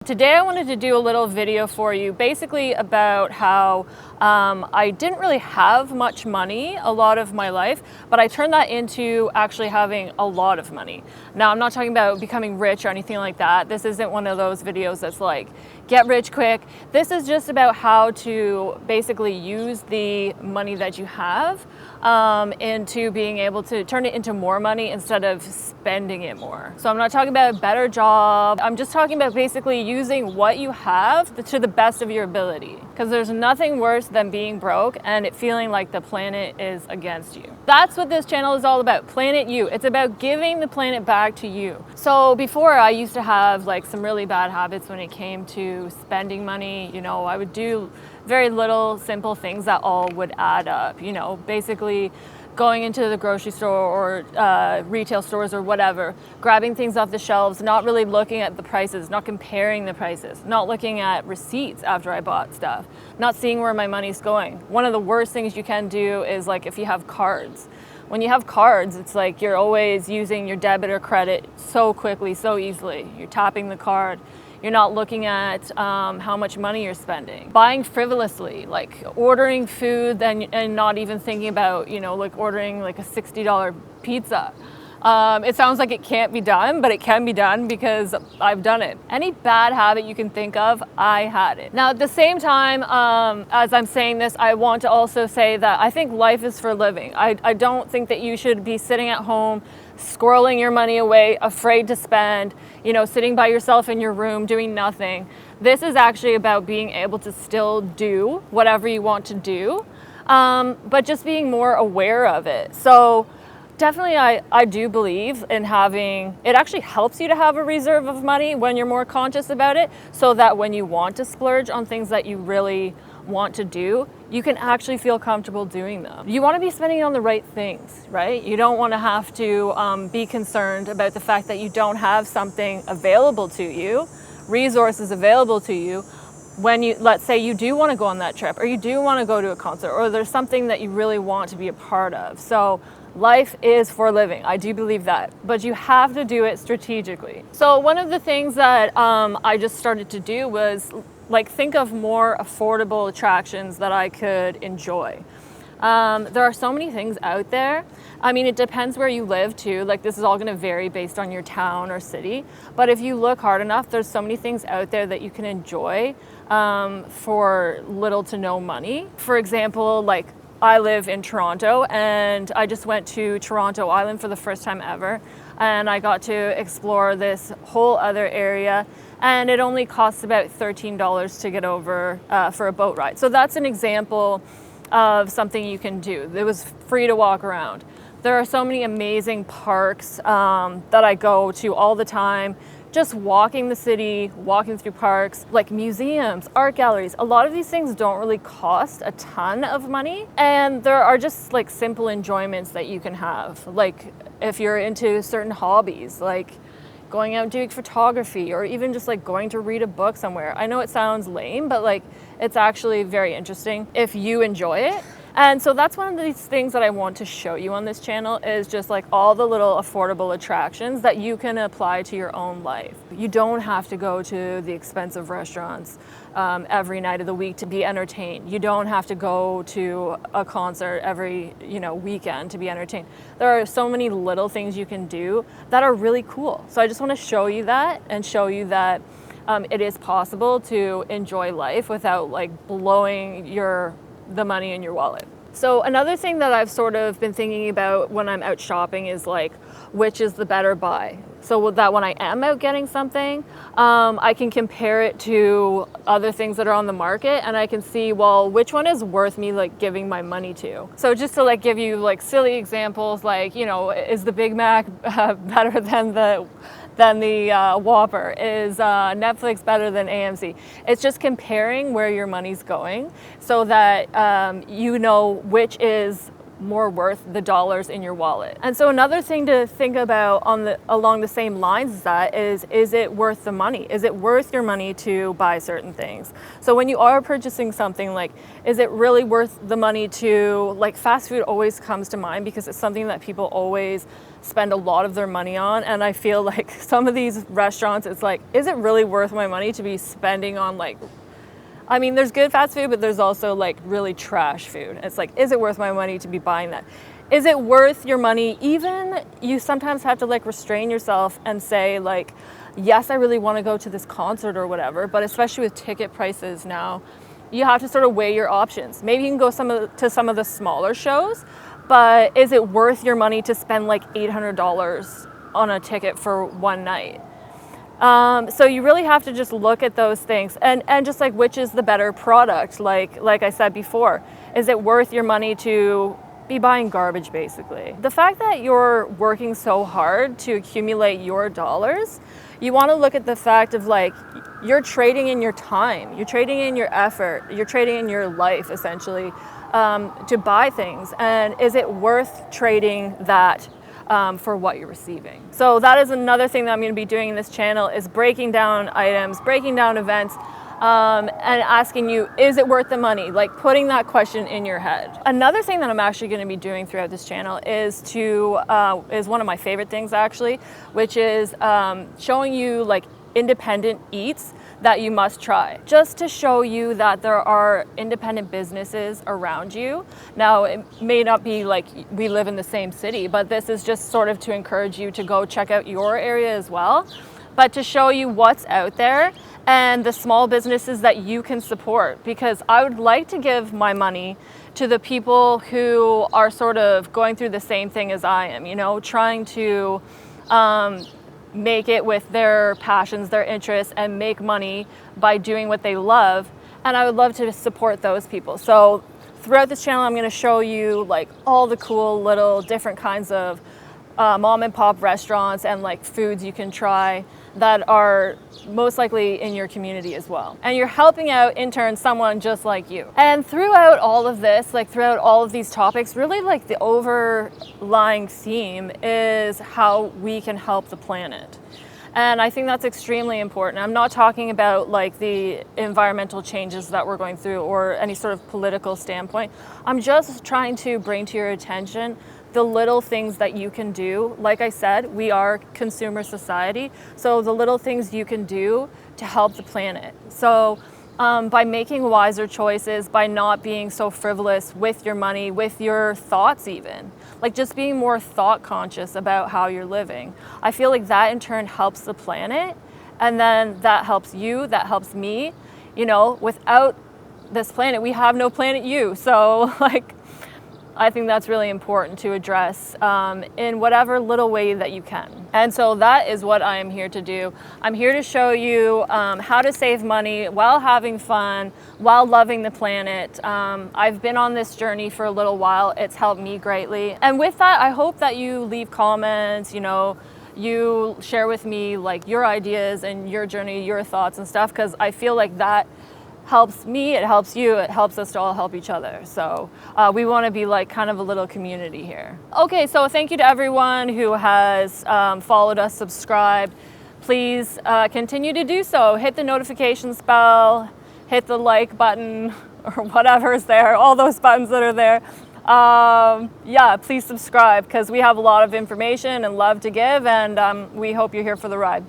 Today I wanted to do a little video for you basically about how I didn't really have much money a lot of my life, but I turned that into actually having a lot of money. Now, I'm not talking about becoming rich or anything like that. This isn't one of those videos that's like, get rich quick. This is just about how to basically use the money that you have into being able to turn it into more money instead of spending it more. So I'm not talking about a better job. I'm just talking about basically using what you have to the best of your ability. Because there's nothing worse than being broke and it feeling like the planet is against you. That's what this channel is all about, Planet You. It's about giving the planet back to you. So before, I used to have like some really bad habits when it came to spending money. You know, I would do very little simple things that all would add up. You know, basically going into the grocery store or retail stores or whatever, grabbing things off the shelves, not really looking at the prices, not comparing the prices, not looking at receipts after I bought stuff, not seeing where my money's going. One of the worst things you can do is like if you have cards. When you have cards, it's like you're always using your debit or credit so quickly, so easily. You're tapping the card. You're not looking at how much money you're spending. Buying frivolously, like ordering food and not even thinking about, you know, like ordering like a $60 pizza. It sounds like it can't be done, but it can be done because I've done it. Any bad habit you can think of, I had it. Now, at the same time, as I'm saying this, I want to also say that I think life is for living. I don't think that you should be sitting at home squirreling your money away, afraid to spend, you know, sitting by yourself in your room doing nothing. This is actually about being able to still do whatever you want to do, but just being more aware of it. So definitely I do believe in having, it actually helps you to have a reserve of money when you're more conscious about it, so that when you want to splurge on things that you really want to do, you can actually feel comfortable doing them. You want to be spending on the right things, right? You don't want to have to be concerned about the fact that you don't have something available to you, resources available to you, when you, let's say you do want to go on that trip, or you do want to go to a concert, or there's something that you really want to be a part of. So life is for living. I do believe that, but you have to do it strategically. So one of the things that I just started to do was like think of more affordable attractions that I could enjoy. There are so many things out there. I mean, it depends where you live too. Like this is all gonna vary based on your town or city. But if you look hard enough, there's so many things out there that you can enjoy for little to no money. For example, like I live in Toronto and I just went to Toronto Island for the first time ever. And I got to explore this whole other area. And it only costs about $13 to get over for a boat ride. So that's an example of something you can do. It was free to walk around. There are so many amazing parks that I go to all the time. Just walking the city, walking through parks, like museums, art galleries. A lot of these things don't really cost a ton of money. And there are just like simple enjoyments that you can have. Like if you're into certain hobbies, like going out and doing photography, or even just like going to read a book somewhere. I know it sounds lame, but like it's actually very interesting if you enjoy it. And so that's one of these things that I want to show you on this channel, is just like all the little affordable attractions that you can apply to your own life. You don't have to go to the expensive restaurants every night of the week to be entertained. You don't have to go to a concert every, you know, weekend to be entertained. There are so many little things you can do that are really cool. So I just want to show you that and show you that it is possible to enjoy life without like blowing the money in your wallet. So another thing that I've sort of been thinking about when I'm out shopping is like, which is the better buy? So that when I am out getting something, I can compare it to other things that are on the market, and I can see, well, which one is worth me like giving my money to. So just to like give you like silly examples, like, you know, is the Big Mac better than the Whopper? Is Netflix better than AMC? It's just comparing where your money's going so that you know which is more worth the dollars in your wallet. And so another thing to think about along the same lines as that is it worth the money? Is it worth your money to buy certain things? So when you are purchasing something, like, is it really worth the money to, like, fast food always comes to mind because it's something that people always spend a lot of their money on. And I feel like some of these restaurants, it's like, is it really worth my money to be spending on, like, I mean, there's good fast food, but there's also like really trash food. It's like, is it worth my money to be buying that? Is it worth your money? Even you sometimes have to like restrain yourself and say like, yes, I really want to go to this concert or whatever, but especially with ticket prices now, you have to sort of weigh your options. Maybe you can go to some of the smaller shows, but is it worth your money to spend like $800 on a ticket for one night? So you really have to just look at those things and just like, which is the better product? Like I said before, is it worth your money to be buying garbage basically? The fact that you're working so hard to accumulate your dollars, you want to look at the fact of like, you're trading in your time, you're trading in your effort, you're trading in your life essentially, to buy things. And is it worth trading that for what you're receiving? So that is another thing that I'm going to be doing in this channel, is breaking down items, breaking down events, and asking you, is it worth the money? Like putting that question in your head. Another thing that I'm actually going to be doing throughout this channel is is one of my favorite things actually, which is showing you like independent eats that you must try, just to show you that there are independent businesses around you. Now, it may not be like we live in the same city, but this is just sort of to encourage you to go check out your area as well, but to show you what's out there and the small businesses that you can support, because I would like to give my money to the people who are sort of going through the same thing as I am, you know, trying to make it with their passions, their interests, and make money by doing what they love. And I would love to support those people. So throughout this channel, I'm going to show you like all the cool little different kinds of mom and pop restaurants and like foods you can try that are most likely in your community as well. And you're helping out in turn someone just like you. And throughout all of this, like throughout all of these topics, really like the overlying theme is how we can help the planet. And I think that's extremely important. I'm not talking about like the environmental changes that we're going through or any sort of political standpoint. I'm just trying to bring to your attention the little things that you can do. Like I said, we are consumer society, so the little things you can do to help the planet. So by making wiser choices, by not being so frivolous with your money, with your thoughts even, like just being more thought conscious about how you're living. I feel like that in turn helps the planet, and then that helps you, that helps me. You know, without this planet, we have no planet you. So like, I think that's really important to address in whatever little way that you can. And so that is what I am here to do. I'm here to show you how to save money while having fun, while loving the planet. I've been on this journey for a little while. It's helped me greatly. And with that, I hope that you leave comments, you know, you share with me like your ideas and your journey, your thoughts and stuff, because I feel like that helps me, it helps you, it helps us to all help each other. So we want to be like kind of a little community here. Okay, so thank you to everyone who has followed us, subscribed. Please continue to do so. Hit the notifications bell, hit the like button or whatever is there, all those buttons that are there. Yeah, please subscribe because we have a lot of information and love to give, and we hope you're here for the ride.